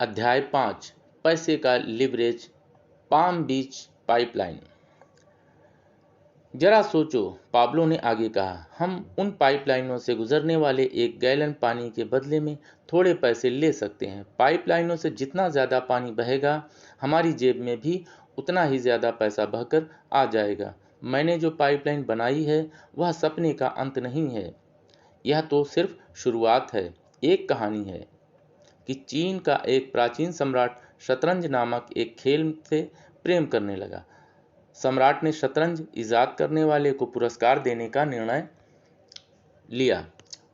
अध्याय 5 पैसे का लिवरेज पाम बीच पाइपलाइन। जरा सोचो, पाब्लो ने आगे कहा, हम उन पाइपलाइनों से गुजरने वाले 1 गैलन पानी के बदले में थोड़े पैसे ले सकते हैं। पाइपलाइनों से जितना ज़्यादा पानी बहेगा, हमारी जेब में भी उतना ही ज़्यादा पैसा बहकर आ जाएगा। मैंने जो पाइपलाइन बनाई है वह सपने का अंत नहीं है, यह तो सिर्फ शुरुआत है। एक कहानी है कि चीन का एक प्राचीन सम्राट शतरंज नामक एक खेल से प्रेम करने लगा। सम्राट ने शतरंज इजाद करने वाले को पुरस्कार देने का निर्णय लिया।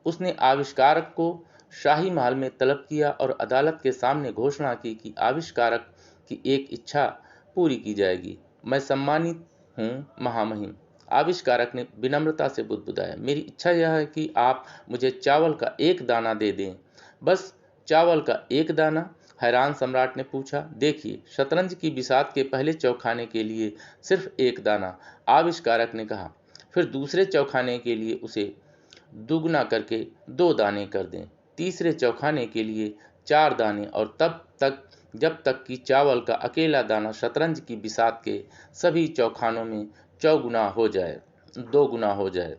उसने आविष्कारक को शाही महल में तलब किया और अदालत के सामने घोषणा की कि आविष्कारक की एक इच्छा पूरी की जाएगी। मैं सम्मानित हूँ महामहिम, आविष्कारक ने विनम्रता से बुदबुदाया। मेरी इच्छा यह है कि आप मुझे चावल का 1 दाना दे दें। बस चावल का 1 दाना? हैरान सम्राट ने पूछा। देखिए, शतरंज की बिसात के पहले चौखाने के लिए सिर्फ 1 दाना, आविष्कारक ने कहा। फिर दूसरे चौखाने के लिए उसे दुगना करके 2 दाने कर दें, तीसरे चौखाने के लिए 4 दाने, और तब तक जब तक कि चावल का अकेला दाना शतरंज की बिसात के सभी चौखानों में 2 गुना हो जाए।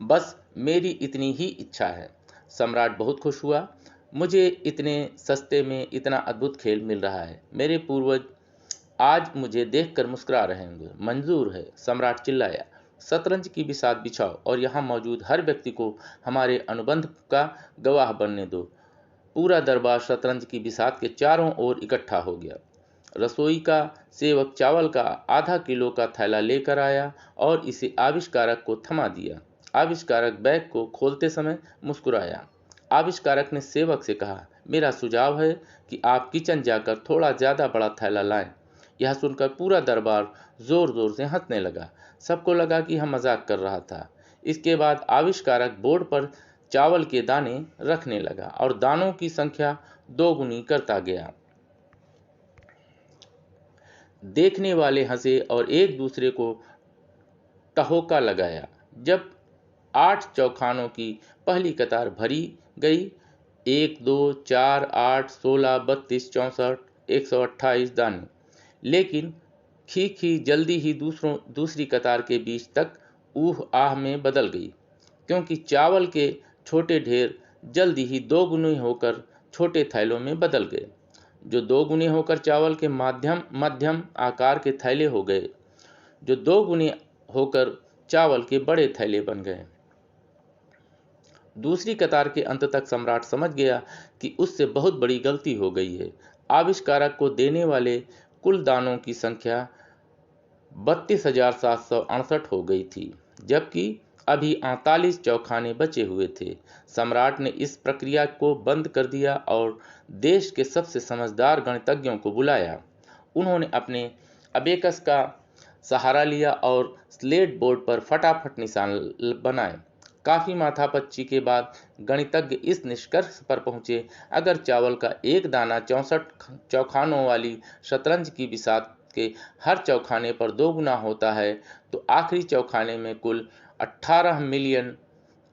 बस मेरी इतनी ही इच्छा है। सम्राट बहुत खुश हुआ। मुझे इतने सस्ते में इतना अद्भुत खेल मिल रहा है। मेरे पूर्वज आज मुझे देखकर मुस्कुरा रहे होंगे। मंजूर है, सम्राट चिल्लाया। शतरंज की बिसात बिछाओ और यहाँ मौजूद हर व्यक्ति को हमारे अनुबंध का गवाह बनने दो। पूरा दरबार शतरंज की बिसात के चारों ओर इकट्ठा हो गया। रसोई का सेवक चावल का आधा किलो का थैला लेकर आया और इसे आविष्कारक को थमा दिया। आविष्कारक बैग को खोलते समय मुस्कुराया। आविष्कारक ने सेवक से कहा, मेरा सुझाव है कि आप किचन जाकर थोड़ा ज़्यादा बड़ा थैला लाएं। यह सुनकर पूरा दरबार जोर जोर से हंसने लगा। सबको लगा कि हम मजाक कर रहा था। इसके बाद आविष्कारक बोर्ड पर चावल के दाने रखने लगा और दानों की संख्या 2 गुनी करता गया। देखने वाले हंसे और एक दूसरे को टहोका लगाया। जब 8 चौखानों की पहली कतार भरी गई, 1, 2, 4, 8, 16, 32, 64, 128 दाने, लेकिन खी जल्दी ही दूसरी कतार के बीच तक ऊह आह में बदल गई, क्योंकि चावल के छोटे ढेर जल्दी ही 2 गुने होकर छोटे थैलों में बदल गए, जो 2 गुने होकर चावल के मध्यम आकार के थैले हो गए, जो 2 गुने होकर चावल के बड़े थैले बन गए। दूसरी कतार के अंत तक सम्राट समझ गया कि उससे बहुत बड़ी गलती हो गई है। आविष्कारक को देने वाले कुल दानों की संख्या 32,768 हो गई थी, जबकि अभी 48 चौखाने बचे हुए थे। सम्राट ने इस प्रक्रिया को बंद कर दिया और देश के सबसे समझदार गणितज्ञों को बुलाया। उन्होंने अपने अबेकस का सहारा लिया और स्लेट बोर्ड पर फटाफट निशान बनाए। काफी माथापच्ची के बाद गणितज्ञ इस निष्कर्ष पर पहुंचे, अगर चावल का 1 दाना 64 चौखानों वाली शतरंज की बिसात के हर चौखाने पर 2 गुना होता है, तो आखिरी चौखाने में कुल 18 मिलियन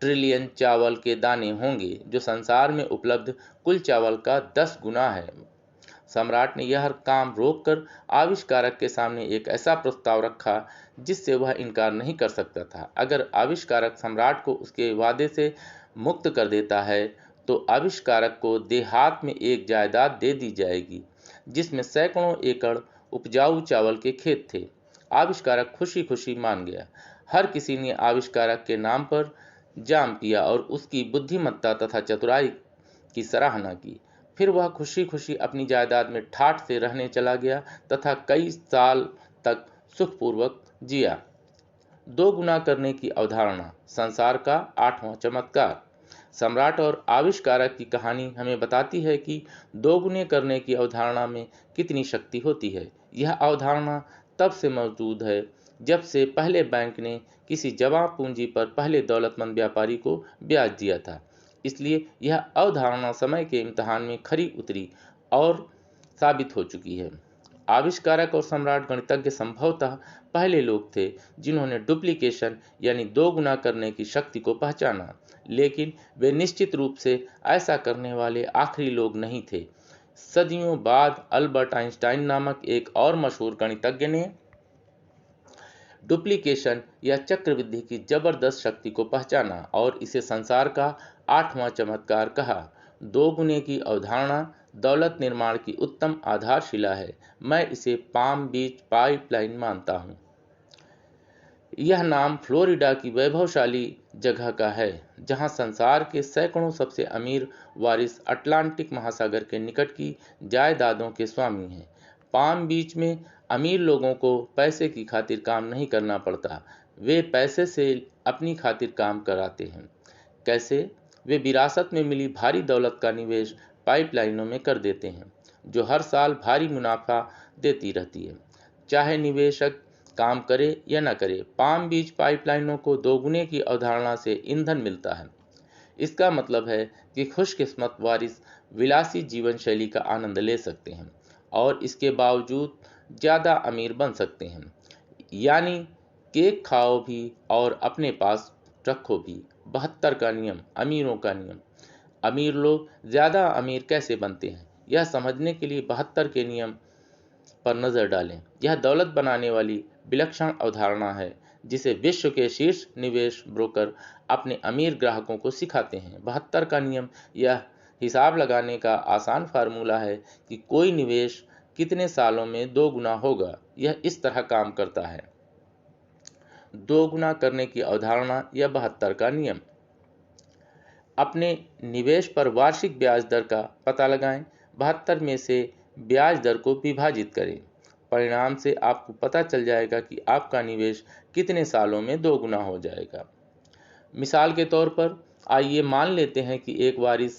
ट्रिलियन चावल के दाने होंगे, जो संसार में उपलब्ध कुल चावल का 10 गुना है। सम्राट ने यह काम रोककर आविष्कारक के सामने एक ऐसा प्रस्ताव रखा जिससे वह इनकार नहीं कर सकता था। अगर आविष्कारक सम्राट को उसके वादे से मुक्त कर देता है, तो आविष्कारक को देहात में एक जायदाद दे दी जाएगी जिसमें सैकड़ों एकड़ उपजाऊ चावल के खेत थे। आविष्कारक खुशी खुशी मान गया। हर किसी ने आविष्कारक के नाम पर जाम पिया और उसकी बुद्धिमत्ता तथा चतुराई की सराहना की। फिर वह खुशी खुशी अपनी जायदाद में ठाठ से रहने चला गया तथा कई साल तक सुखपूर्वक जिया। 2 गुना करने की अवधारणा, संसार का 8वां चमत्कार। सम्राट और आविष्कारक की कहानी हमें बताती है कि 2 गुने करने की अवधारणा में कितनी शक्ति होती है। यह अवधारणा तब से मौजूद है जब से पहले बैंक ने किसी जमा पूंजी पर पहले दौलतमंद व्यापारी को ब्याज दिया था। इसलिए यह अवधारणा समय के इम्तिहान में खरी उतरी और साबित हो चुकी है। आविष्कारक और सम्राट गणितज्ञ संभवतः पहले लोग थे जिन्होंने डुप्लीकेशन यानी 2 गुना करने की शक्ति को पहचाना, लेकिन वे निश्चित रूप से ऐसा करने वाले आखिरी लोग नहीं थे। सदियों बाद अल्बर्ट आइंस्टाइन नामक एक और मशहूर गणितज्ञ ने डुप्लीकेशन या चक्रवृद्धि की जबरदस्त शक्ति को पहचाना और इसे संसार का 8वां चमत्कार कहा। दो गुने की अवधारणा दौलत निर्माण की उत्तम आधारशिला है। मैं इसे पाम बीच पाइपलाइन मानता हूँ। यह नाम फ्लोरिडा की वैभवशाली जगह का है, जहां संसार के सैकड़ों सबसे अमीर वारिस अटलांटिक महासागर के निकट की जायदादों के स्वामी हैं। पाम बीच में अमीर लोगों को पैसे की खातिर काम नहीं करना पड़ता, वे पैसे से अपनी खातिर काम कराते हैं। कैसे? वे विरासत में मिली भारी दौलत का निवेश पाइपलाइनों में कर देते हैं, जो हर साल भारी मुनाफा देती रहती है, चाहे निवेशक काम करे या न करे। पाम बीच पाइपलाइनों को दोगुने की अवधारणा से ईंधन मिलता है। इसका मतलब है कि खुशकिस्मत वारिस विलासी जीवन शैली का आनंद ले सकते हैं और इसके बावजूद ज़्यादा अमीर बन सकते हैं। यानी केक खाओ भी और अपने पास रखो भी। 72 का नियम, अमीरों का नियम। अमीर लोग ज़्यादा अमीर कैसे बनते हैं, यह समझने के लिए 72 के नियम पर नजर डालें। यह दौलत बनाने वाली विलक्षण अवधारणा है जिसे विश्व के शीर्ष निवेश ब्रोकर अपने अमीर ग्राहकों को सिखाते हैं। 72 का नियम यह हिसाब लगाने का आसान फार्मूला है कि कोई निवेश कितने सालों में 2 गुना होगा। यह इस तरह काम करता है। 2 गुना करने की अवधारणा या 72 का नियम। अपने निवेश पर वार्षिक ब्याज दर का पता लगाएं। 72 में से ब्याज दर को विभाजित करें। परिणाम से आपको पता चल जाएगा कि आपका निवेश कितने सालों में 2 गुना हो जाएगा। मिसाल के तौर पर आइए मान लेते हैं कि एक वारिस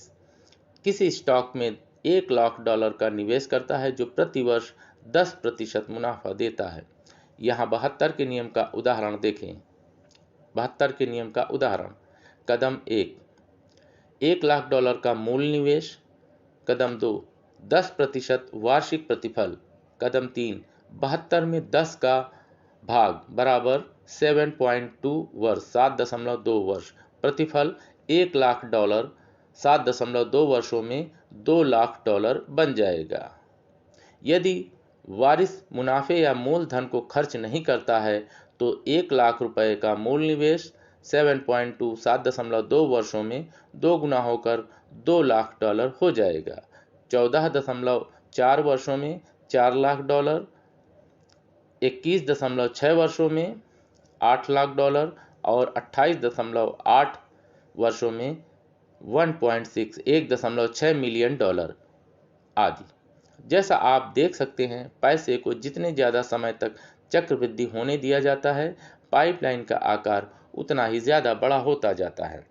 किसी स्टॉक में $1,00,000 का निवेश करता है जो प्रतिवर्ष 10% मुनाफा देता है। यहाँ 72 के नियम का उदाहरण देखें। 72 के नियम का उदाहरण। कदम 1, $1,00,000 का मूल निवेश। कदम 2, 10% वार्षिक प्रतिफल। कदम 3, 72 में 10 का भाग बराबर 7.2 वर्ष, 7.2 वर्ष। प्रतिफल $1,00,000 7.2 वर्षों में $2,00,000 बन जाएगा। यदि वारिस मुनाफे या मूलधन को खर्च नहीं करता है तो $1,00,000 का मूल निवेश 7.2 वर्षों में 2 गुना होकर $2,00,000 हो जाएगा। 14.4 वर्षों में $4,00,000, 21.6 वर्षों में $8,00,000 और 28.8 वर्षों में 1.6 मिलियन डॉलर आदि। जैसा आप देख सकते हैं, पैसे को जितने ज़्यादा समय तक चक्रवृद्धि होने दिया जाता है, पाइपलाइन का आकार उतना ही ज़्यादा बड़ा होता जाता है।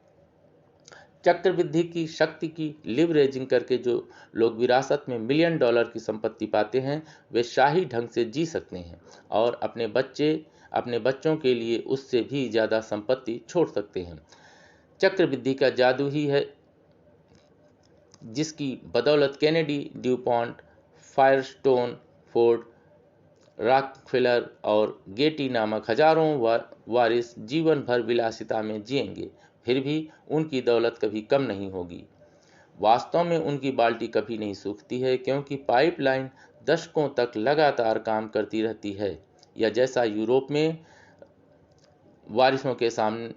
चक्रवृद्धि की शक्ति की लिवरेजिंग करके जो लोग विरासत में $1,000,000 की संपत्ति पाते हैं, वे शाही ढंग से जी सकते हैं और अपने बच्चों के लिए उससे भी ज़्यादा संपत्ति छोड़ सकते हैं। चक्रवृद्धि का जादू ही है जिसकी बदौलत Kennedy, Dupont, Firestone, Ford, Rockefeller और गेटी नामक हजारों वारिस जीवन भर विलासिता में जिएंगे, फिर भी उनकी दौलत कभी कम नहीं होगी। वास्तव में उनकी बाल्टी कभी नहीं सूखती है, क्योंकि पाइपलाइन दशकों तक लगातार काम करती रहती है। या जैसा यूरोप में वारिसों के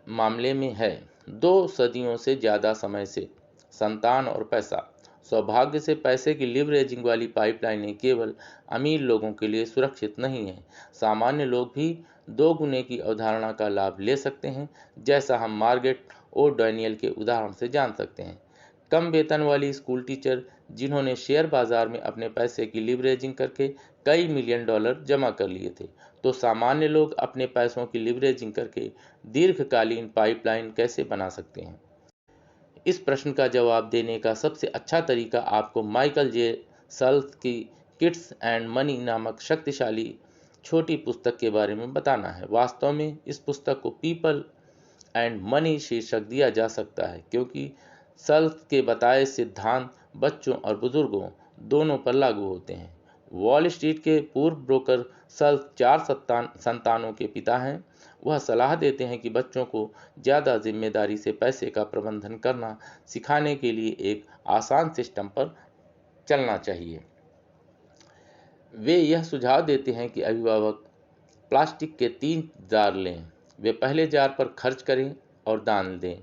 मामले में है, 2 सदियों से ज़्यादा समय से। संतान और पैसा। सौभाग्य से पैसे की लिवरेजिंग वाली पाइपलाइनें केवल अमीर लोगों के लिए सुरक्षित नहीं हैं। सामान्य लोग भी 2 गुने की अवधारणा का लाभ ले सकते हैं, जैसा हम मार्गरेट ओ डैनियल के उदाहरण से जान सकते हैं। कम वेतन वाली स्कूल टीचर जिन्होंने शेयर बाजार में अपने पैसे की लिवरेजिंग करके कई $1,000,000 जमा कर लिए थे, तो सामान्य लोग अपने पैसों की लिवरेजिंग करके दीर्घकालीन पाइपलाइन कैसे बना सकते हैं? इस प्रश्न का जवाब देने का सबसे अच्छा तरीका आपको माइकल जे सल्स की किड्स एंड मनी नामक शक्तिशाली छोटी पुस्तक के बारे में बताना है। वास्तव में इस पुस्तक को पीपल एंड मनी शीर्षक दिया जा सकता है, क्योंकि सल्स के बताए सिद्धांत बच्चों और बुजुर्गों दोनों पर लागू होते हैं। वॉल स्ट्रीट के पूर्व ब्रोकर सल्स 4 संतानों के पिता हैं। वह सलाह देते हैं कि बच्चों को ज़्यादा जिम्मेदारी से पैसे का प्रबंधन करना सिखाने के लिए एक आसान सिस्टम पर चलना चाहिए। वे यह सुझाव देते हैं कि अभिभावक प्लास्टिक के 3 जार लें। वे पहले जार पर खर्च करें और दान दें,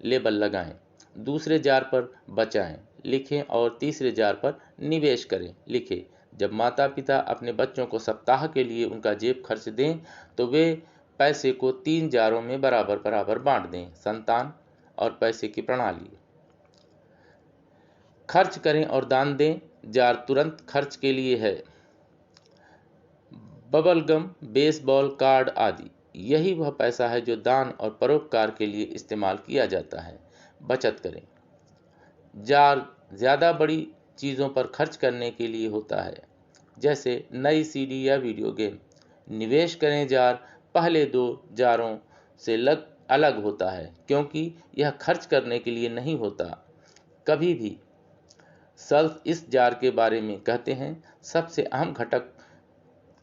लेबल लगाएं। दूसरे जार पर बचाएं, लिखें और तीसरे जार पर निवेश करें, लिखें। जब माता पिता अपने बच्चों को सप्ताह के लिए उनका जेब खर्च दें तो वे पैसे को 3 जारों में बराबर बराबर बांट दें। संतान और पैसे की प्रणाली। खर्च करें और दान दें। जार तुरंत खर्च के लिए है, बबल गम, बेसबॉल कार्ड आदि। यही वह पैसा है जो दान और परोपकार के लिए इस्तेमाल किया जाता है। बचत करें। जार ज़्यादा बड़ी चीज़ों पर खर्च करने के लिए होता है, जैसे नई सीडी या वीडियो गेम। निवेश करें जार पहले 2 जारों से अलग होता है, क्योंकि यह खर्च करने के लिए नहीं होता। कभी भी सल्फ इस जार के बारे में कहते हैं सबसे अहम घटक,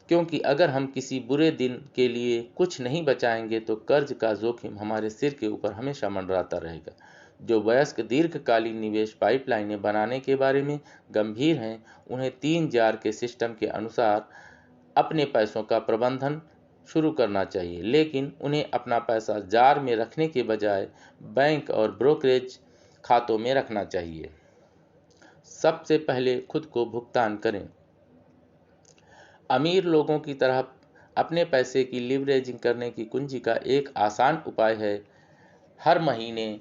क्योंकि अगर हम किसी बुरे दिन के लिए कुछ नहीं बचाएंगे तो कर्ज का जोखिम हमारे सिर के ऊपर हमेशा मंडराता रहेगा। जो वयस्क दीर्घकालीन निवेश पाइपलाइनें बनाने के बारे में गंभीर हैं, उन्हें 3 जार के सिस्टम के अनुसार अपने पैसों का प्रबंधन शुरू करना चाहिए, लेकिन उन्हें अपना पैसा जार में रखने के बजाय बैंक और ब्रोकरेज खातों में रखना चाहिए। सबसे पहले खुद को भुगतान करें। अमीर लोगों की तरह अपने पैसे की लीवरेजिंग करने की कुंजी का एक आसान उपाय है हर महीने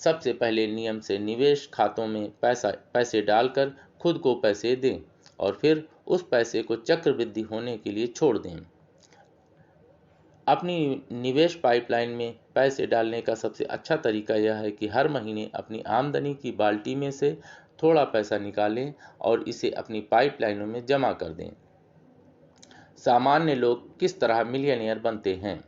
सबसे पहले नियम से निवेश खातों में पैसे डालकर खुद को पैसे दें और फिर उस पैसे को चक्रवृद्धि होने के लिए छोड़ दें। अपनी निवेश पाइपलाइन में पैसे डालने का सबसे अच्छा तरीका यह है कि हर महीने अपनी आमदनी की बाल्टी में से थोड़ा पैसा निकालें और इसे अपनी पाइपलाइनों में जमा कर दें। सामान्य लोग किस तरह मिलियनेयर बनते हैं?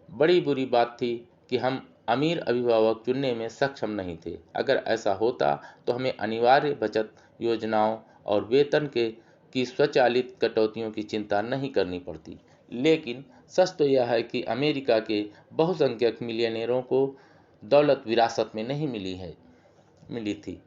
बड़ी बुरी बात थी कि हम अमीर अभिभावक चुनने में सक्षम नहीं थे। अगर ऐसा होता तो हमें अनिवार्य बचत योजनाओं और वेतन की स्वचालित कटौतियों की चिंता नहीं करनी पड़ती। लेकिन सच तो यह है कि अमेरिका के बहुसंख्यक मिलियनेयरों को दौलत विरासत में नहीं मिली थी।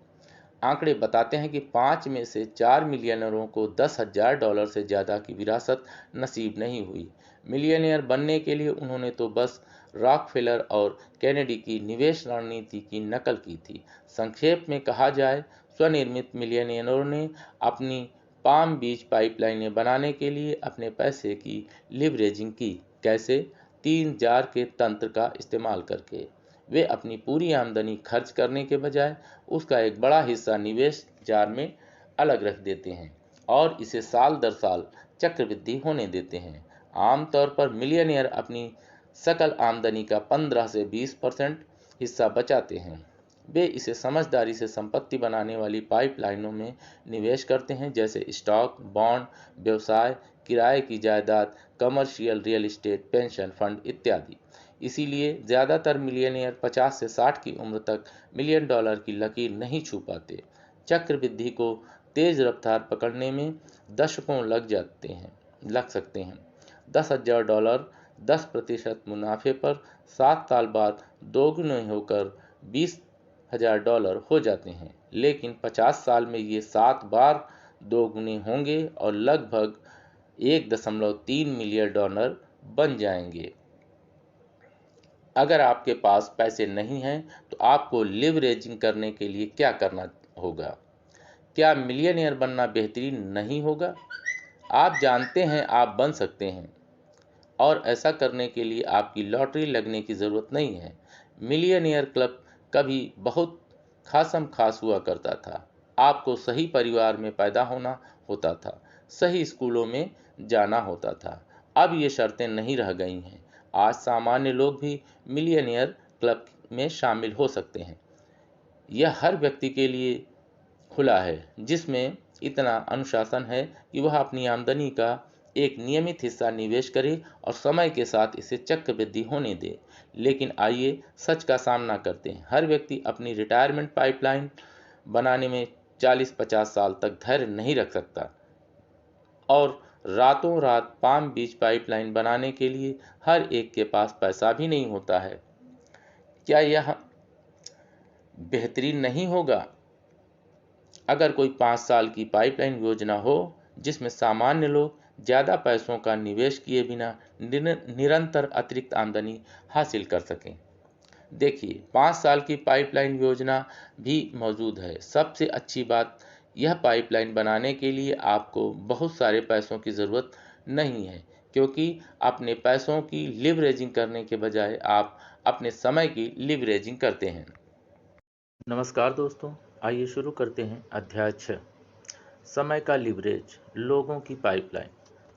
आंकड़े बताते हैं कि 5 में से 4 मिलियनरों को $10,000 से ज़्यादा की विरासत नसीब नहीं हुई। मिलियनेयर बनने के लिए उन्होंने तो बस रॉकफेलर और कैनेडी की निवेश रणनीति की नकल की थी। संक्षेप में कहा जाए, स्वनिर्मित मिलियनेयरों ने अपनी पाम बीच पाइपलाइनें बनाने के लिए अपने पैसे की लीवरेजिंग की। कैसे? 3 जार के तंत्र का इस्तेमाल करके। वे अपनी पूरी आमदनी खर्च करने के बजाय उसका एक बड़ा हिस्सा निवेश जार में अलग रख देते हैं और इसे साल दर साल चक्रवृद्धि होने देते हैं। आमतौर पर मिलियनेयर अपनी सकल आमदनी का 15 से 20% हिस्सा बचाते हैं। वे इसे समझदारी से संपत्ति बनाने वाली पाइपलाइनों में निवेश करते हैं, जैसे स्टॉक, बॉन्ड, व्यवसाय, किराए की जायदाद, commercial real estate, pension fund इत्यादि। इसीलिए ज़्यादातर मिलियनेयर 50 से 60 की उम्र तक $1 मिलियन की लकीर नहीं छू पाते। चक्रवृद्धि को तेज रफ्तार पकड़ने में दशकों लग सकते हैं। $10,000 10% मुनाफे पर 7 साल बाद दोगुने होकर $20,000 हो जाते हैं, लेकिन 50 साल में ये 7 बार दोगुने होंगे और लगभग $1.3 मिलियन बन जाएंगे। अगर आपके पास पैसे नहीं हैं तो आपको लिवरेजिंग करने के लिए क्या करना होगा? क्या मिलियनेयर बनना बेहतरीन नहीं होगा? आप जानते हैं आप बन सकते हैं, और ऐसा करने के लिए आपकी लॉटरी लगने की ज़रूरत नहीं है। मिलियनेयर क्लब कभी बहुत खासम खास हुआ करता था। आपको सही परिवार में पैदा होना होता था, सही स्कूलों में जाना होता था। अब ये शर्तें नहीं रह गई हैं। आज सामान्य लोग भी मिलियनेयर क्लब में शामिल हो सकते हैं। यह हर व्यक्ति के लिए खुला है जिसमें इतना अनुशासन है कि वह अपनी आमदनी का एक नियमित हिस्सा निवेश करे और समय के साथ इसे चक्रवृद्धि होने दे। लेकिन आइए सच का सामना करते हैं। हर व्यक्ति अपनी रिटायरमेंट पाइपलाइन बनाने में 40-50 साल तक धैर्य नहीं रख सकता, और रातों रात पाम बीच पाइपलाइन बनाने के लिए हर एक के पास पैसा भी नहीं होता है। क्या यह बेहतरीन नहीं होगा अगर कोई 5 साल की पाइपलाइन योजना हो जिसमें सामान्य लोग ज़्यादा पैसों का निवेश किए बिना निरंतर अतिरिक्त आमदनी हासिल कर सकें। देखिए, 5 साल की पाइपलाइन योजना भी मौजूद है। सबसे अच्छी बात, यह पाइपलाइन बनाने के लिए आपको बहुत सारे पैसों की ज़रूरत नहीं है, क्योंकि अपने पैसों की लिवरेजिंग करने के बजाय आप अपने समय की लिवरेजिंग करते हैं। नमस्कार दोस्तों, आइए शुरू करते हैं अध्याय 6, समय का लिवरेज, लोगों की पाइपलाइन।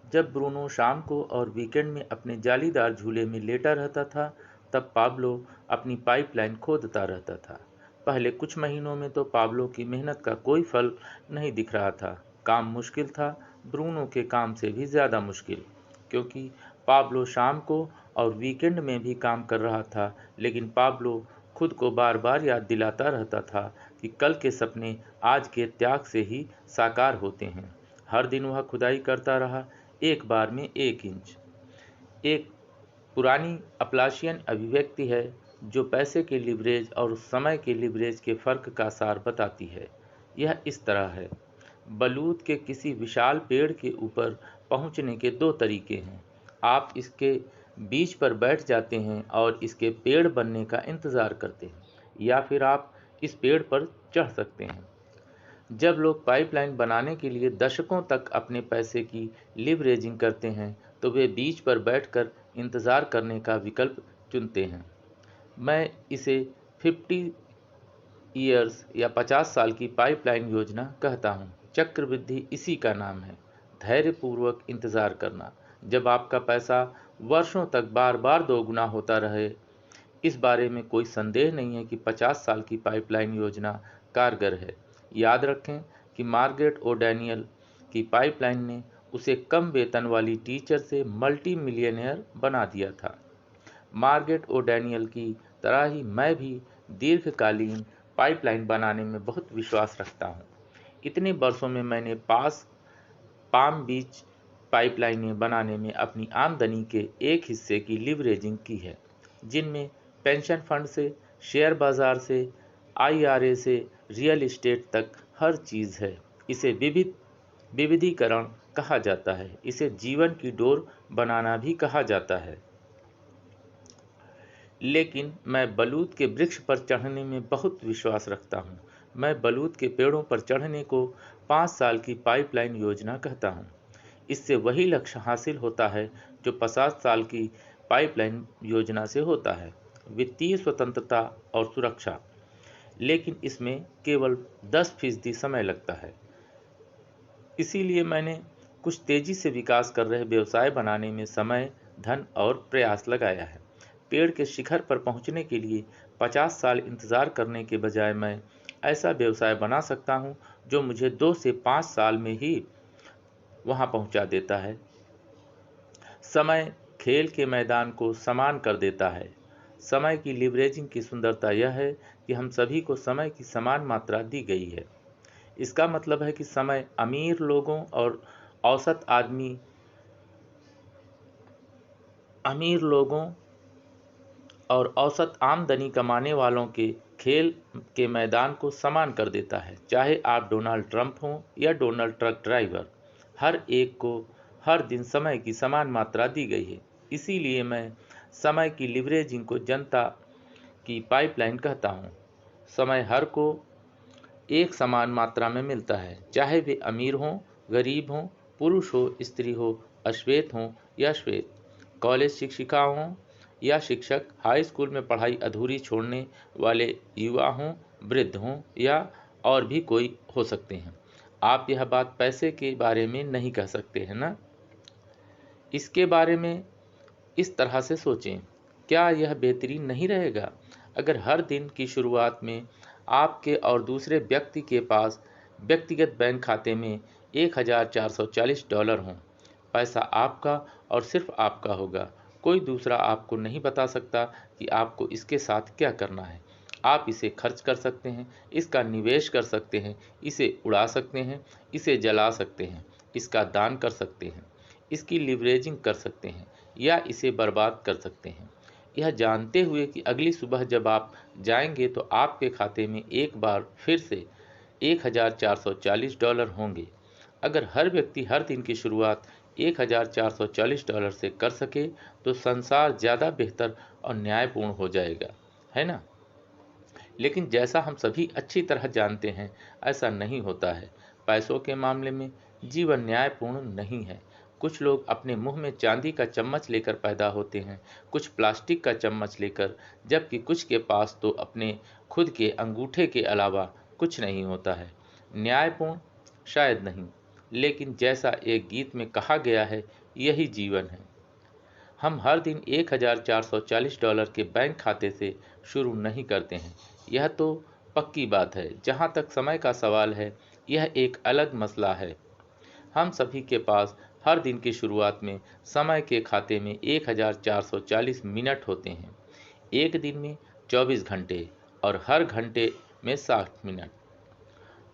जब ब्रूनो शाम को और वीकेंड में अपने जालीदार झूले में लेटा रहता था, तब पाब्लो अपनी पाइपलाइन खोदता रहता था। पहले कुछ महीनों में तो पाब्लो की मेहनत का कोई फल नहीं दिख रहा था। काम मुश्किल था, ब्रूनो के काम से भी ज़्यादा मुश्किल, क्योंकि पाब्लो शाम को और वीकेंड में भी काम कर रहा था, लेकिन पाब्लो खुद को बार बार याद दिलाता रहता था कि कल के सपने आज के त्याग से ही साकार होते हैं। हर दिन वह खुदाई करता रहा, एक बार में 1 इंच। एक पुरानी अपलाशियन अभिव्यक्ति है जो पैसे के लिवरेज और समय के लिवरेज के फर्क का सार बताती है। यह इस तरह है, बलूत के किसी विशाल पेड़ के ऊपर पहुंचने के 2 तरीके हैं। आप इसके बीच पर बैठ जाते हैं और इसके पेड़ बनने का इंतज़ार करते हैं, या फिर आप इस पेड़ पर चढ़ सकते हैं। जब लोग पाइपलाइन बनाने के लिए दशकों तक अपने पैसे की लिवरेजिंग करते हैं, तो वे बीच पर बैठकर इंतज़ार करने का विकल्प चुनते हैं। मैं इसे 50 ईयर्स या 50 साल की पाइपलाइन योजना कहता हूँ। चक्रवृद्धि इसी का नाम है, धैर्यपूर्वक इंतज़ार करना, जब आपका पैसा वर्षों तक बार बार दोगुना होता रहे। इस बारे में कोई संदेह नहीं है कि 50 साल की पाइपलाइन योजना कारगर है। याद रखें कि मार्गरेट ओ'डैनियल की पाइपलाइन ने उसे कम वेतन वाली टीचर से मल्टी मिलियनेयर बना दिया था। मार्गरेट ओ'डैनियल की तरह ही मैं भी दीर्घकालीन पाइपलाइन बनाने में बहुत विश्वास रखता हूँ। इतने वर्षों में मैंने पाम बीच पाइपलाइनें बनाने में अपनी आमदनी के एक हिस्से की लिवरेजिंग की है, जिनमें पेंशन फंड से, शेयर बाजार से, IRA से रियल एस्टेट तक हर चीज़ है। इसे विविधीकरण कहा जाता है। इसे जीवन की डोर बनाना भी कहा जाता है। लेकिन मैं बलूत के वृक्ष पर चढ़ने में बहुत विश्वास रखता हूँ। मैं बलूत के पेड़ों पर चढ़ने को 5 साल की पाइपलाइन योजना कहता हूँ। इससे वही लक्ष्य हासिल होता है जो 50 साल की पाइपलाइन योजना से होता है, वित्तीय स्वतंत्रता और सुरक्षा। लेकिन इसमें केवल 10% समय लगता है। इसीलिए मैंने कुछ तेजी से विकास कर रहे व्यवसाय बनाने में समय, धन और प्रयास लगाया है। पेड़ के शिखर पर पहुंचने के लिए 50 साल इंतज़ार करने के बजाय मैं ऐसा व्यवसाय बना सकता हूं जो मुझे 2 से 5 साल में ही वहां पहुंचा देता है। समय खेल के मैदान को समान कर देता है। समय की लिवरेजिंग की सुंदरता यह है कि हम सभी को समय की समान मात्रा दी गई है। इसका मतलब है कि समय अमीर लोगों और औसत आमदनी कमाने वालों के खेल के मैदान को समान कर देता है। चाहे आप डोनाल्ड ट्रंप हों या डोनाल्ड ट्रक ड्राइवर, हर एक को हर दिन समय की समान मात्रा दी गई है। इसीलिए मैं समय की लिवरेजिंग को जनता की पाइपलाइन कहता हूँ। समय हर को एक समान मात्रा में मिलता है, चाहे वे अमीर हों, गरीब हों, पुरुष हो, स्त्री हो, अश्वेत हों या श्वेत, कॉलेज शिक्षिका हों या शिक्षक, हाई स्कूल में पढ़ाई अधूरी छोड़ने वाले युवा हों, वृद्ध हों या और भी कोई हो सकते हैं। आप यह बात पैसे के बारे में नहीं कह सकते हैं ना? इसके बारे में इस तरह से सोचें, क्या यह बेहतरीन नहीं रहेगा अगर हर दिन की शुरुआत में आपके और दूसरे व्यक्ति के पास व्यक्तिगत बैंक खाते में $1440 हों? पैसा आपका और सिर्फ आपका होगा। कोई दूसरा आपको नहीं बता सकता कि आपको इसके साथ क्या करना है। आप इसे खर्च कर सकते हैं, इसका निवेश कर सकते हैं, इसे उड़ा सकते हैं, इसे जला सकते हैं, इसका दान कर सकते हैं, इसकी लिवरेजिंग कर सकते हैं या इसे बर्बाद कर सकते हैं, यह जानते हुए कि अगली सुबह जब आप जाएंगे तो आपके खाते में एक बार फिर से $1440 होंगे। अगर हर व्यक्ति हर दिन की शुरुआत $1440 से कर सके तो संसार ज़्यादा बेहतर और न्यायपूर्ण हो जाएगा, है ना? लेकिन जैसा हम सभी अच्छी तरह जानते हैं, ऐसा नहीं होता है। पैसों के मामले में जीवन न्यायपूर्ण नहीं है। कुछ लोग अपने मुंह में चांदी का चम्मच लेकर पैदा होते हैं, कुछ प्लास्टिक का चम्मच लेकर, जबकि कुछ के पास तो अपने खुद के अंगूठे के अलावा कुछ नहीं होता है। न्यायपूर्ण शायद नहीं, लेकिन जैसा एक गीत में कहा गया है, यही जीवन है। हम हर दिन $1440 के बैंक खाते से शुरू नहीं करते हैं, यह तो पक्की बात है। जहाँ तक समय का सवाल है, यह एक अलग मसला है। हम सभी के पास हर दिन की शुरुआत में समय के खाते में 1440 मिनट होते हैं। एक दिन में 24 घंटे और हर घंटे में 60 मिनट।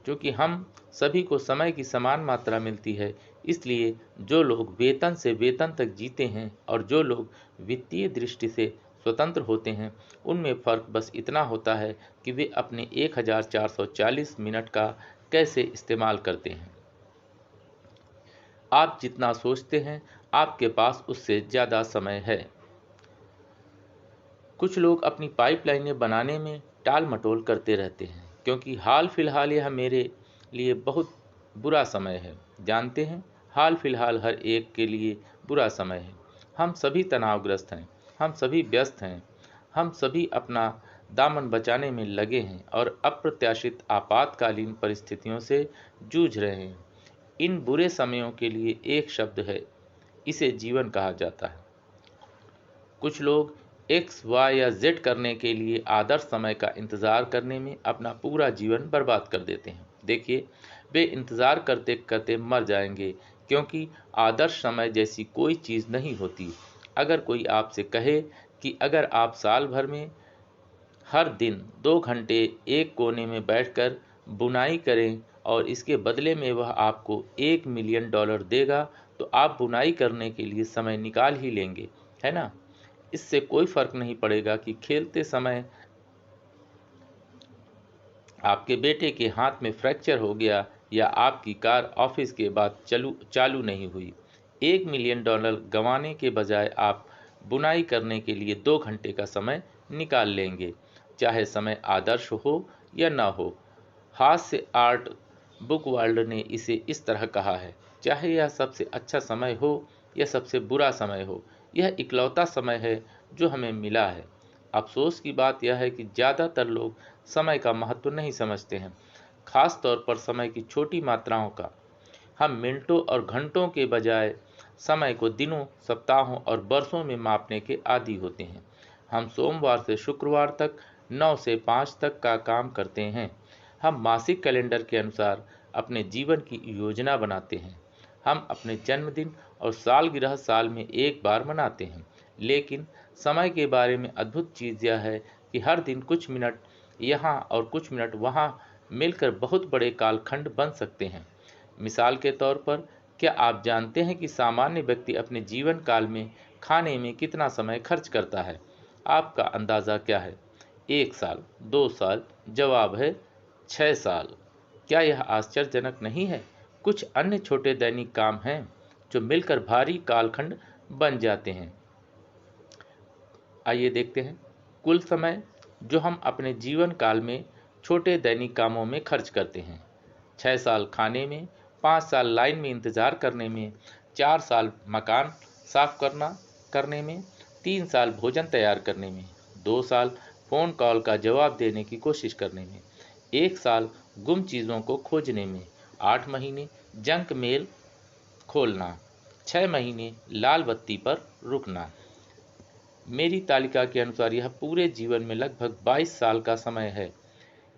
क्योंकि हम सभी को समय की समान मात्रा मिलती है, इसलिए जो लोग वेतन से वेतन तक जीते हैं और जो लोग वित्तीय दृष्टि से स्वतंत्र होते हैं, उनमें फ़र्क बस इतना होता है कि वे अपने 1440 मिनट का कैसे इस्तेमाल करते हैं। आप जितना सोचते हैं, आपके पास उससे ज़्यादा समय है। कुछ लोग अपनी पाइपलाइनें बनाने में टाल मटोल करते रहते हैं, क्योंकि हाल फिलहाल यह मेरे लिए बहुत बुरा समय है। जानते हैं, हाल फिलहाल हर एक के लिए बुरा समय है। हम सभी तनावग्रस्त हैं, हम सभी व्यस्त हैं, हम सभी अपना दामन बचाने में लगे हैं और अप्रत्याशित आपातकालीन परिस्थितियों से जूझ रहे हैं। इन बुरे समयों के लिए एक शब्द है, इसे जीवन कहा जाता है। कुछ लोग एक्स, वाई या जेड करने के लिए आदर्श समय का इंतज़ार करने में अपना पूरा जीवन बर्बाद कर देते हैं। देखिए, वे इंतज़ार करते करते मर जाएंगे, क्योंकि आदर्श समय जैसी कोई चीज़ नहीं होती। अगर कोई आपसे कहे कि अगर आप साल भर में हर दिन 2 घंटे एक कोने में बैठकर बुनाई करें और इसके बदले में वह आपको $1 मिलियन देगा, तो आप बुनाई करने के लिए समय निकाल ही लेंगे, है ना? इससे कोई फर्क नहीं पड़ेगा कि खेलते समय आपके बेटे के हाथ में फ्रैक्चर हो गया या आपकी कार ऑफिस के बाद चालू नहीं हुई। $1 मिलियन गंवाने के बजाय आप बुनाई करने के लिए 2 घंटे का समय निकाल लेंगे, चाहे समय आदर्श हो या न हो। हास्य आर्ट बुकवर्ल्ड ने इसे इस तरह कहा है, चाहे यह सबसे अच्छा समय हो या सबसे बुरा समय हो, यह इकलौता समय है जो हमें मिला है। अफसोस की बात यह है कि ज़्यादातर लोग समय का महत्व नहीं समझते हैं, खास तौर पर समय की छोटी मात्राओं का। हम मिनटों और घंटों के बजाय समय को दिनों, सप्ताहों और वर्षों में मापने के आदी होते हैं। हम सोमवार से शुक्रवार तक 9 से 5 तक का काम करते हैं। हम मासिक कैलेंडर के अनुसार अपने जीवन की योजना बनाते हैं। हम अपने जन्मदिन और सालगिरह साल में एक बार मनाते हैं। लेकिन समय के बारे में अद्भुत चीज़ यह है कि हर दिन कुछ मिनट यहाँ और कुछ मिनट वहाँ मिलकर बहुत बड़े कालखंड बन सकते हैं। मिसाल के तौर पर, क्या आप जानते हैं कि सामान्य व्यक्ति अपने जीवन काल में खाने में कितना समय खर्च करता है? आपका अंदाज़ा क्या है? 1 साल, 2 साल? जवाब है 6 साल। क्या यह आश्चर्यजनक नहीं है? कुछ अन्य छोटे दैनिक काम हैं जो मिलकर भारी कालखंड बन जाते हैं। आइए देखते हैं कुल समय जो हम अपने जीवन काल में छोटे दैनिक कामों में खर्च करते हैं। 6 साल खाने में, 5 साल लाइन में इंतज़ार करने में, 4 साल मकान साफ करने में, 3 साल भोजन तैयार करने में, 2 साल फ़ोन कॉल का जवाब देने की कोशिश करने में, 1 साल गुम चीज़ों को खोजने में, 8 महीने जंक मेल खोलना, 6 महीने लाल बत्ती पर रुकना। मेरी तालिका के अनुसार यह पूरे जीवन में लगभग 22 साल का समय है।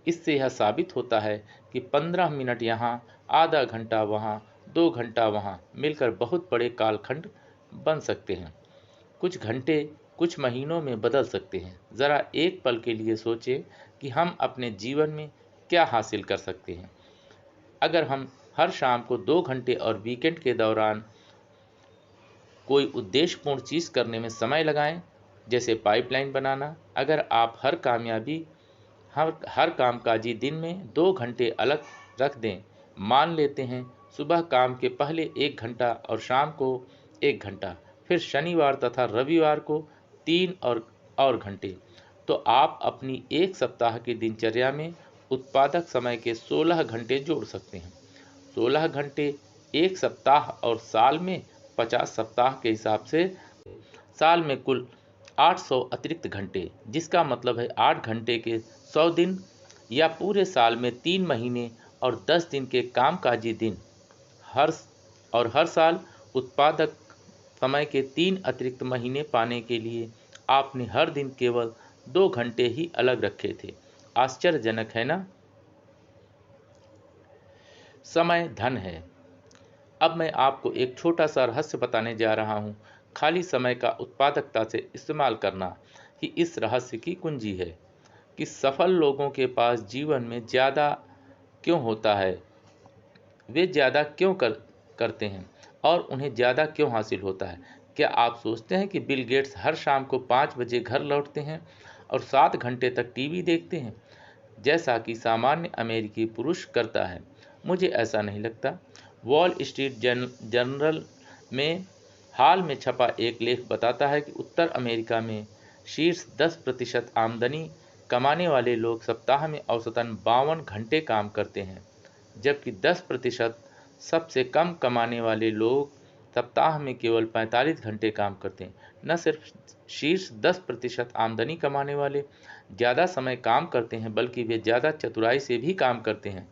इससे यह साबित होता है कि 15 मिनट यहाँ, आधा घंटा वहाँ, 2 घंटा वहाँ मिलकर बहुत बड़े कालखंड बन सकते हैं। कुछ घंटे कुछ महीनों में बदल सकते हैं। ज़रा एक पल के लिए सोचें कि हम अपने जीवन में क्या हासिल कर सकते हैं अगर हम हर शाम को 2 घंटे और वीकेंड के दौरान कोई उद्देश्यपूर्ण चीज़ करने में समय लगाएं, जैसे पाइपलाइन बनाना। अगर आप हर कामकाजी दिन में 2 घंटे अलग रख दें। मान लेते हैं सुबह काम के पहले 1 घंटा और शाम को 1 घंटा, फिर शनिवार तथा रविवार को 3 और घंटे। तो आप अपनी एक सप्ताह की दिनचर्या में उत्पादक समय के 16 घंटे जोड़ सकते हैं। 16 घंटे एक सप्ताह और साल में 50 सप्ताह के हिसाब से साल में कुल 800 अतिरिक्त घंटे, जिसका मतलब है 8 घंटे के 100 दिन, या पूरे साल में 3 महीने और 10 दिन के कामकाजी दिन। हर साल उत्पादक समय के 3 अतिरिक्त महीने पाने के लिए आपने हर दिन केवल 2 घंटे ही अलग रखे थे। आश्चर्यजनक है ना? समय धन है। अब मैं आपको एक छोटा सा रहस्य बताने जा रहा हूँ। खाली समय का उत्पादकता से इस्तेमाल करना ही इस रहस्य की कुंजी है कि सफल लोगों के पास जीवन में ज़्यादा क्यों होता है, वे ज़्यादा क्यों करते हैं और उन्हें ज़्यादा क्यों हासिल होता है। क्या आप सोचते हैं कि बिल गेट्स हर शाम को 5 बजे घर लौटते हैं और 7 घंटे तक टीवी देखते हैं, जैसा कि सामान्य अमेरिकी पुरुष करता है? मुझे ऐसा नहीं लगता। वॉल स्ट्रीट जर्नल में हाल में छपा एक लेख बताता है कि उत्तर अमेरिका में शीर्ष 10% आमदनी कमाने वाले लोग सप्ताह में औसतन 52 घंटे काम करते हैं, जबकि 10% सबसे कम कमाने वाले लोग सप्ताह में केवल 45 घंटे काम करते हैं। न सिर्फ शीर्ष 10% आमदनी कमाने वाले ज़्यादा समय काम करते हैं, बल्कि वे ज़्यादा चतुराई से भी काम करते हैं।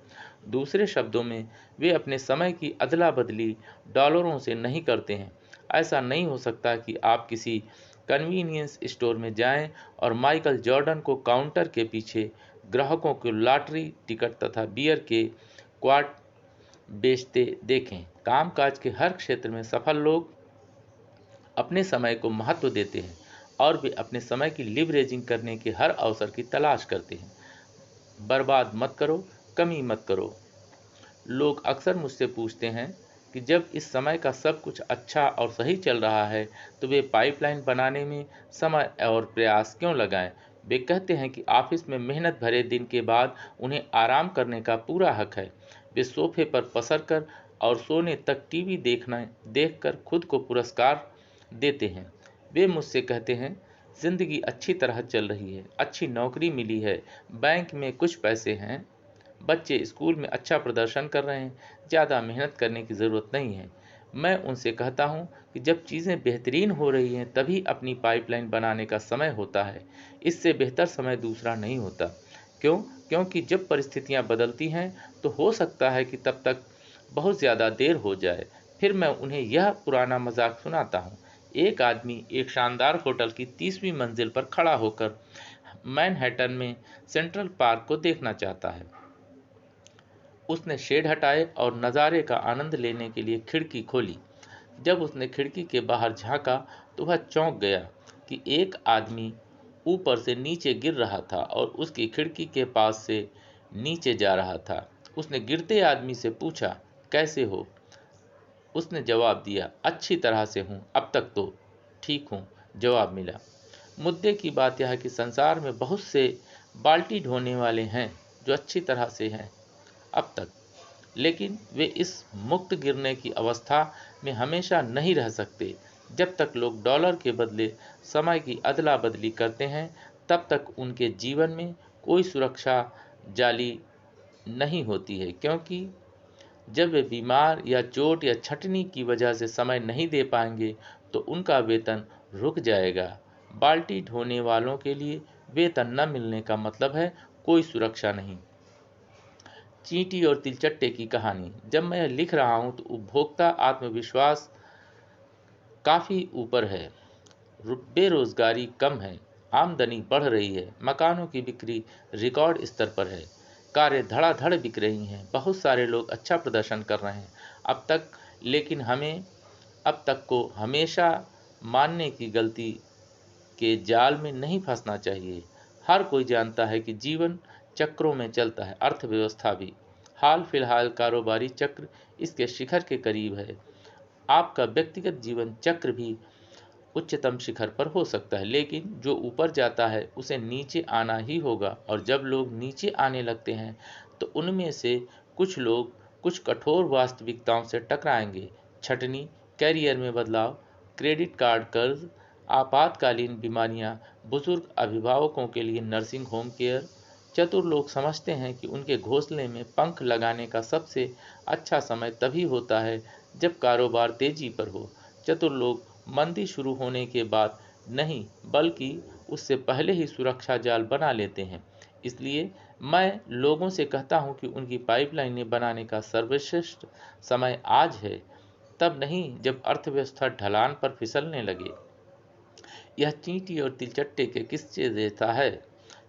दूसरे शब्दों में, वे अपने समय की अदला बदली डॉलरों से नहीं करते हैं। ऐसा नहीं हो सकता कि आप किसी कन्वीनियंस स्टोर में जाएं और माइकल जॉर्डन को काउंटर के पीछे ग्राहकों को लॉटरी टिकट तथा बियर के क्वार्ट बेचते देखें। कामकाज के हर क्षेत्र में सफल लोग अपने समय को महत्व देते हैं और वे अपने समय की लिवरेजिंग करने के हर अवसर की तलाश करते हैं। बर्बाद मत करो, कमी मत करो। लोग अक्सर मुझसे पूछते हैं कि जब इस समय का सब कुछ अच्छा और सही चल रहा है तो वे पाइपलाइन बनाने में समय और प्रयास क्यों लगाएं। वे कहते हैं कि ऑफिस में मेहनत भरे दिन के बाद उन्हें आराम करने का पूरा हक है। वे सोफे पर पसर कर और सोने तक टीवी देखकर खुद को पुरस्कार देते हैं। वे मुझसे कहते हैं, जिंदगी अच्छी तरह चल रही है, अच्छी नौकरी मिली है, बैंक में कुछ पैसे हैं, बच्चे स्कूल में अच्छा प्रदर्शन कर रहे हैं, ज़्यादा मेहनत करने की ज़रूरत नहीं है। मैं उनसे कहता हूँ कि जब चीज़ें बेहतरीन हो रही हैं तभी अपनी पाइपलाइन बनाने का समय होता है। इससे बेहतर समय दूसरा नहीं होता। क्यों? क्योंकि जब परिस्थितियाँ बदलती हैं तो हो सकता है कि तब तक बहुत ज़्यादा देर हो जाए। फिर मैं उन्हें यह पुराना मजाक सुनाता हूँ। एक आदमी एक शानदार होटल की 30वीं मंजिल पर खड़ा होकर मैनहट्टन में सेंट्रल पार्क को देखना चाहता है। उसने शेड हटाए और नज़ारे का आनंद लेने के लिए खिड़की खोली। जब उसने खिड़की के बाहर झांका तो वह चौंक गया कि एक आदमी ऊपर से नीचे गिर रहा था और उसकी खिड़की के पास से नीचे जा रहा था। उसने गिरते आदमी से पूछा, कैसे हो? उसने जवाब दिया, अच्छी तरह से हूँ, अब तक तो ठीक हूँ, जवाब मिला। मुद्दे की बात यह है कि संसार में बहुत से बाल्टी ढोने वाले हैं जो अच्छी तरह से हैं अब तक, लेकिन वे इस मुक्त गिरने की अवस्था में हमेशा नहीं रह सकते। जब तक लोग डॉलर के बदले समय की अदला बदली करते हैं, तब तक उनके जीवन में कोई सुरक्षा जाली नहीं होती है, क्योंकि जब वे बीमार या चोट या छंटनी की वजह से समय नहीं दे पाएंगे तो उनका वेतन रुक जाएगा। बाल्टी ढोने वालों के लिए वेतन न मिलने का मतलब है कोई सुरक्षा नहीं। चींटी और तिलचट्टे की कहानी। जब मैं यह लिख रहा हूं तो उपभोक्ता आत्मविश्वास काफ़ी ऊपर है, बेरोजगारी कम है, आमदनी बढ़ रही है, मकानों की बिक्री रिकॉर्ड स्तर पर है, कारें धड़ाधड़ बिक रही हैं, बहुत सारे लोग अच्छा प्रदर्शन कर रहे हैं अब तक। लेकिन हमें अब तक को हमेशा मानने की गलती के जाल में नहीं फंसना चाहिए। हर कोई जानता है कि जीवन चक्रों में चलता है, अर्थव्यवस्था भी। हाल फिलहाल कारोबारी चक्र इसके शिखर के करीब है। आपका व्यक्तिगत जीवन चक्र भी उच्चतम शिखर पर हो सकता है, लेकिन जो ऊपर जाता है उसे नीचे आना ही होगा। और जब लोग नीचे आने लगते हैं तो उनमें से कुछ लोग कुछ कठोर वास्तविकताओं से टकराएंगे। छटनी, कैरियर में बदलाव, क्रेडिट कार्ड कर्ज, आपातकालीन बीमारियां, बुजुर्ग अभिभावकों के लिए नर्सिंग होम केयर। चतुर लोग समझते हैं कि उनके घोंसले में पंख लगाने का सबसे अच्छा समय तभी होता है जब कारोबार तेजी पर हो। चतुर लोग मंदी शुरू होने के बाद नहीं, बल्कि उससे पहले ही सुरक्षा जाल बना लेते हैं। इसलिए मैं लोगों से कहता हूं कि उनकी पाइपलाइनें बनाने का सर्वश्रेष्ठ समय आज है, तब नहीं जब अर्थव्यवस्था ढलान पर फिसलने लगे। यह चींटी और तिलचट्टे के किस्से जैसा है।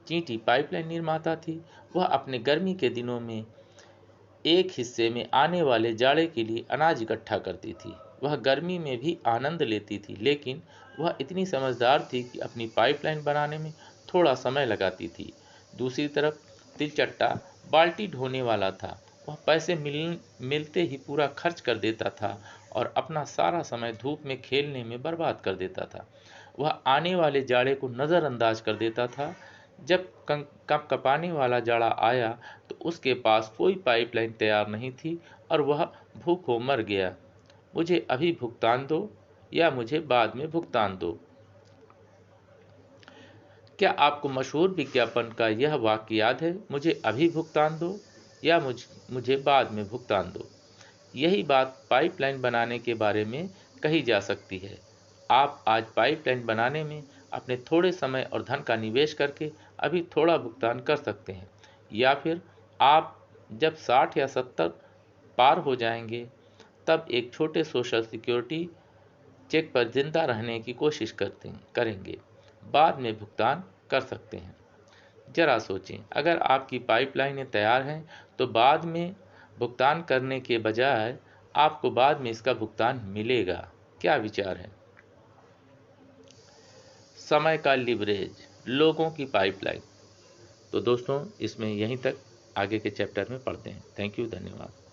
चींटी पाइपलाइन निर्माता थी। वह अपने गर्मी के दिनों में एक हिस्से में आने वाले जाड़े के लिए अनाज इकट्ठा करती थी। वह गर्मी में भी आनंद लेती थी, लेकिन वह इतनी समझदार थी कि अपनी पाइपलाइन बनाने में थोड़ा समय लगाती थी। दूसरी तरफ तिलचट्टा बाल्टी ढोने वाला था। वह पैसे मिलते ही पूरा खर्च कर देता था और अपना सारा समय धूप में खेलने में बर्बाद कर देता था। वह आने वाले जाड़े को नज़रअंदाज कर देता था। जब कपकपाने वाला जाड़ा आया तो उसके पास कोई पाइपलाइन तैयार नहीं थी और वह भूखों मर गया। मुझे अभी भुगतान दो या मुझे बाद में भुगतान दो। क्या आपको मशहूर विज्ञापन का यह वाक्य याद है? मुझे अभी भुगतान दो या मुझे बाद में भुगतान दो। यही बात पाइपलाइन बनाने के बारे में कही जा सकती है। आप आज पाइपलाइन बनाने में अपने थोड़े समय और धन का निवेश करके अभी थोड़ा भुगतान कर सकते हैं, या फिर आप जब 60 या 70 पार हो जाएंगे तब एक छोटे सोशल सिक्योरिटी चेक पर जिंदा रहने की कोशिश करेंगे। बाद में भुगतान कर सकते हैं। जरा सोचें, अगर आपकी पाइपलाइनें तैयार हैं तो बाद में भुगतान करने के बजाय आपको बाद में इसका भुगतान मिलेगा। क्या विचार है? समय का लिवरेज, लोगों की पाइपलाइन। तो दोस्तों, इसमें यहीं तक, आगे के चैप्टर में पढ़ते हैं। थैंक यू, धन्यवाद।